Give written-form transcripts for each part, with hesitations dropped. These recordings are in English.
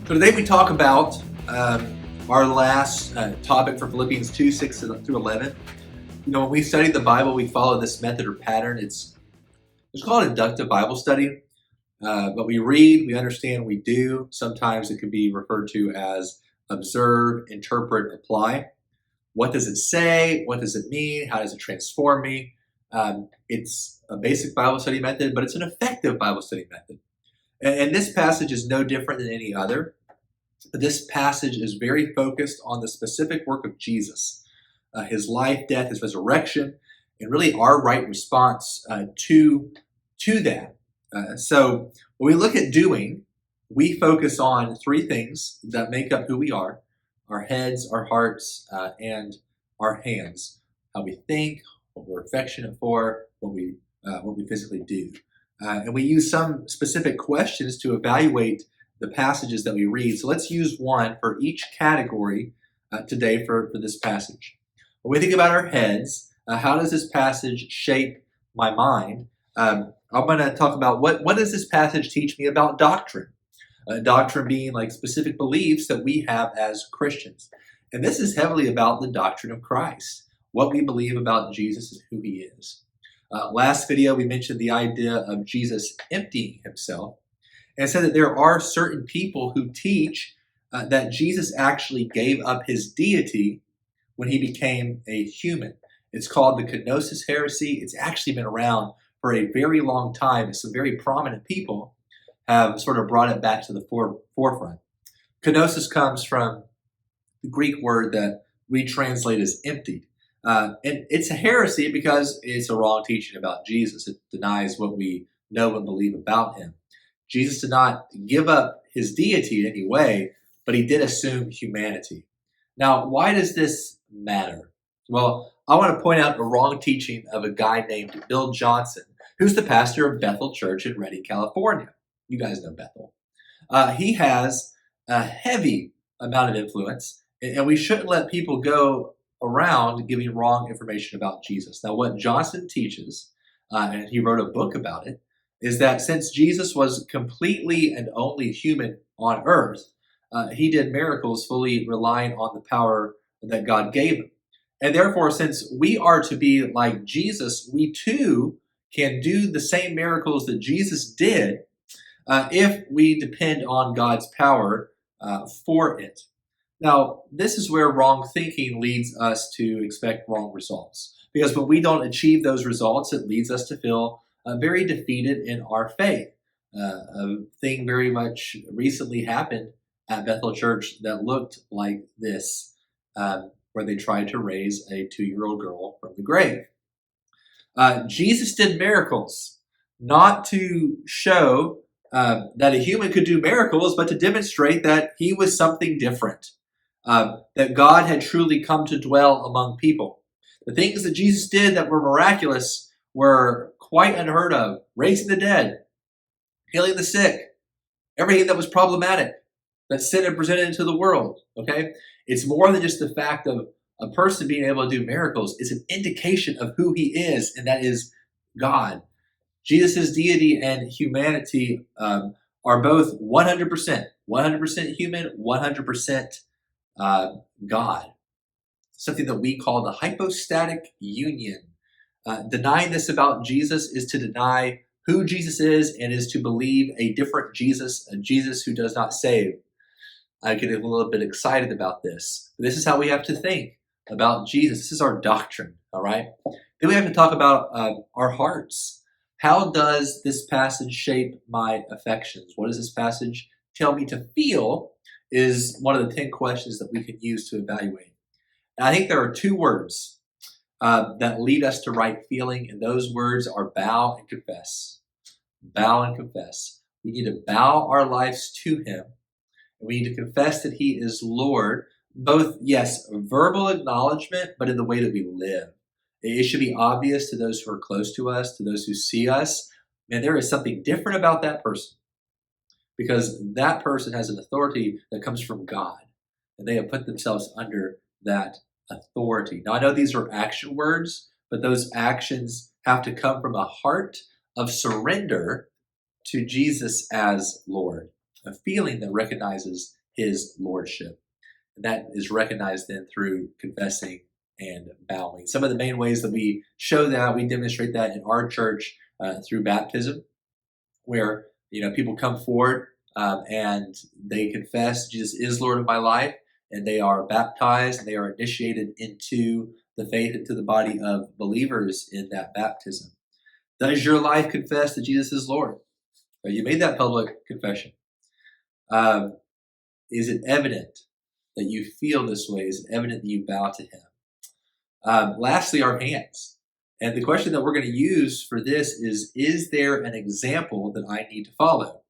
So today we talk about our last topic for Philippians 2, 6 through 11. You know, when we study the Bible, we follow this method or pattern. It's called inductive Bible study. But we read, we understand, we do. Sometimes it could be referred to as observe, interpret, apply. What does it say? What does it mean? How does it transform me? It's a basic Bible study method, but it's an effective Bible study method. And this passage is no different than any other. This passage is very focused on the specific work of Jesus, his life, death, his resurrection, and really our right response to that. So when we look at doing, we focus on three things that make up who we are: our heads, our hearts, and our hands. How we think, what we're affectionate for, what we physically do. And we use some specific questions to evaluate the passages that we read. So let's use one for each category today for this passage. When we think about our heads, how does this passage shape my mind? I'm going to talk about what does this passage teach me about doctrine? Doctrine being like specific beliefs that we have as Christians. And this is heavily about the doctrine of Christ, what we believe about Jesus and who he is. Last video, we mentioned the idea of Jesus emptying himself, and said that there are certain people who teach that Jesus actually gave up his deity when he became a human. It's called the kenosis heresy. It's actually been around for a very long time, and some very prominent people have sort of brought it back to the forefront. Kenosis comes from the Greek word that we translate as emptied. And it's a heresy because it's a wrong teaching about Jesus. It denies what we know and believe about him. Jesus did not give up his deity in any way, but he did assume humanity. Now, why does this matter? Well, I want to point out a wrong teaching of a guy named Bill Johnson, who's the pastor of Bethel Church in Redding, California. You guys know Bethel. He has a heavy amount of influence, and we shouldn't let people go around giving wrong information about Jesus. Now, what Johnson teaches, and he wrote a book about it, is that since Jesus was completely and only human on earth, he did miracles fully relying on the power that God gave him. And therefore, since we are to be like Jesus, we too can do the same miracles that Jesus did if we depend on God's power for it. Now, this is where wrong thinking leads us to expect wrong results. Because when we don't achieve those results, it leads us to feel very defeated in our faith. A thing very much recently happened at Bethel Church that looked like this, where they tried to raise a 2-year-old girl from the grave. Jesus did miracles, not to show that a human could do miracles, but to demonstrate that he was something different, that God had truly come to dwell among people. The things that Jesus did that were miraculous were quite unheard of: raising the dead, healing the sick, everything that was problematic that sin had presented into the world. Okay, it's more than just the fact of a person being able to do miracles. It's an indication of who he is, and that is God. Jesus' deity and humanity are both 100% human, 100% God. Something that we call the Hypostatic Union. Denying this about Jesus is to deny who Jesus is and is to believe a different Jesus, a Jesus who does not save. I get a little bit excited about this. This is how we have to think about Jesus. This is our doctrine, all right? Then we have to talk about our hearts. How does this passage shape my affections? What does this passage tell me to feel is one of the 10 questions that we can use to evaluate. And I think there are 2 words that lead us to right feeling, and those words are bow and confess. Bow and confess. We need to bow our lives to him, and we need to confess that he is Lord, both, yes, verbal acknowledgement, but in the way that we live. It should be obvious to those who are close to us, to those who see us, man, there is something different about that person, because that person has an authority that comes from God, and they have put themselves under that authority. Now, I know these are action words, but those actions have to come from a heart of surrender to Jesus as Lord, a feeling that recognizes his lordship. And that is recognized then through confessing and bowing. Some of the main ways that we show that, we demonstrate that in our church through baptism, where people come forward and they confess Jesus is Lord of my life, and they are baptized, and they are initiated into the faith, into the body of believers in that baptism. Does your life confess that Jesus is Lord? You made that public confession. Is it evident that you feel this way? Is it evident that you bow to him? Lastly, our hands. And the question that we're going to use for this is there an example that I need to follow?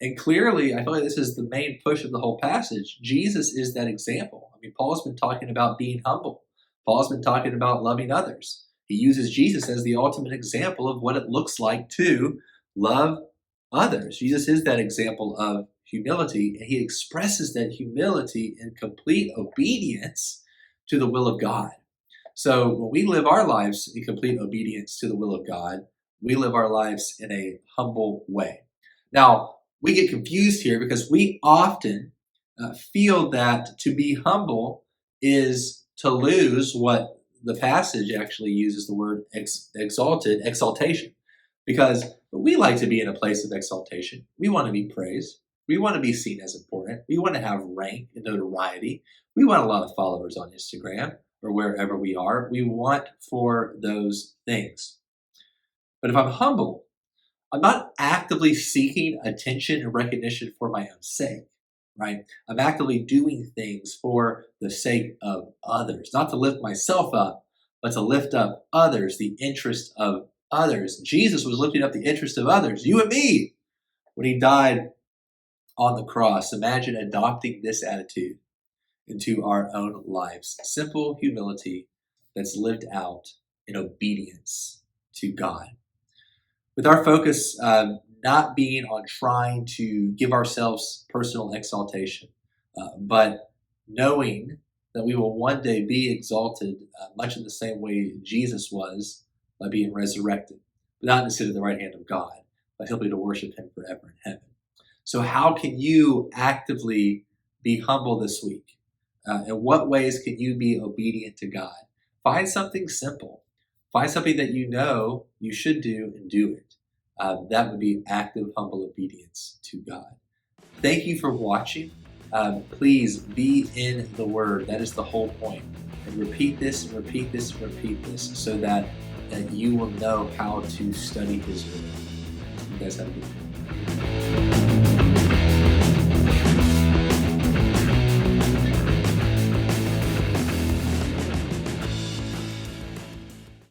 And clearly, I feel like this is the main push of the whole passage. Jesus is that example. I mean, Paul's been talking about being humble. Paul's been talking about loving others. He uses Jesus as the ultimate example of what it looks like to love others. Jesus is that example of humility, and he expresses that humility in complete obedience to the will of God. So when we live our lives in complete obedience to the will of God, we live our lives in a humble way. Now, we get confused here because we often feel that to be humble is to lose what the passage actually uses the word exaltation. Because we like to be in a place of exaltation. We want to be praised. We want to be seen as important. We want to have rank and notoriety. We want a lot of followers on Instagram or wherever we are. We want for those things. But if I'm humble, I'm not actively seeking attention and recognition for my own sake, right? I'm actively doing things for the sake of others, not to lift myself up, but to lift up others, the interest of others. Jesus was lifting up the interest of others, you and me, when he died on the cross. Imagine adopting this attitude into our own lives. Simple humility that's lived out in obedience to God. With our focus not being on trying to give ourselves personal exaltation, but knowing that we will one day be exalted much in the same way Jesus was by being resurrected, but not to sit at the right hand of God, but he'll be to worship him forever in heaven. So how can you actively be humble this week? In what ways can you be obedient to God? Find something simple. Find something that you know you should do and do it. That would be active, humble obedience to God. Thank you for watching. Please be in the Word. That is the whole point. And repeat this, and repeat this, and repeat this so that you will know how to study His Word. You guys have a good day.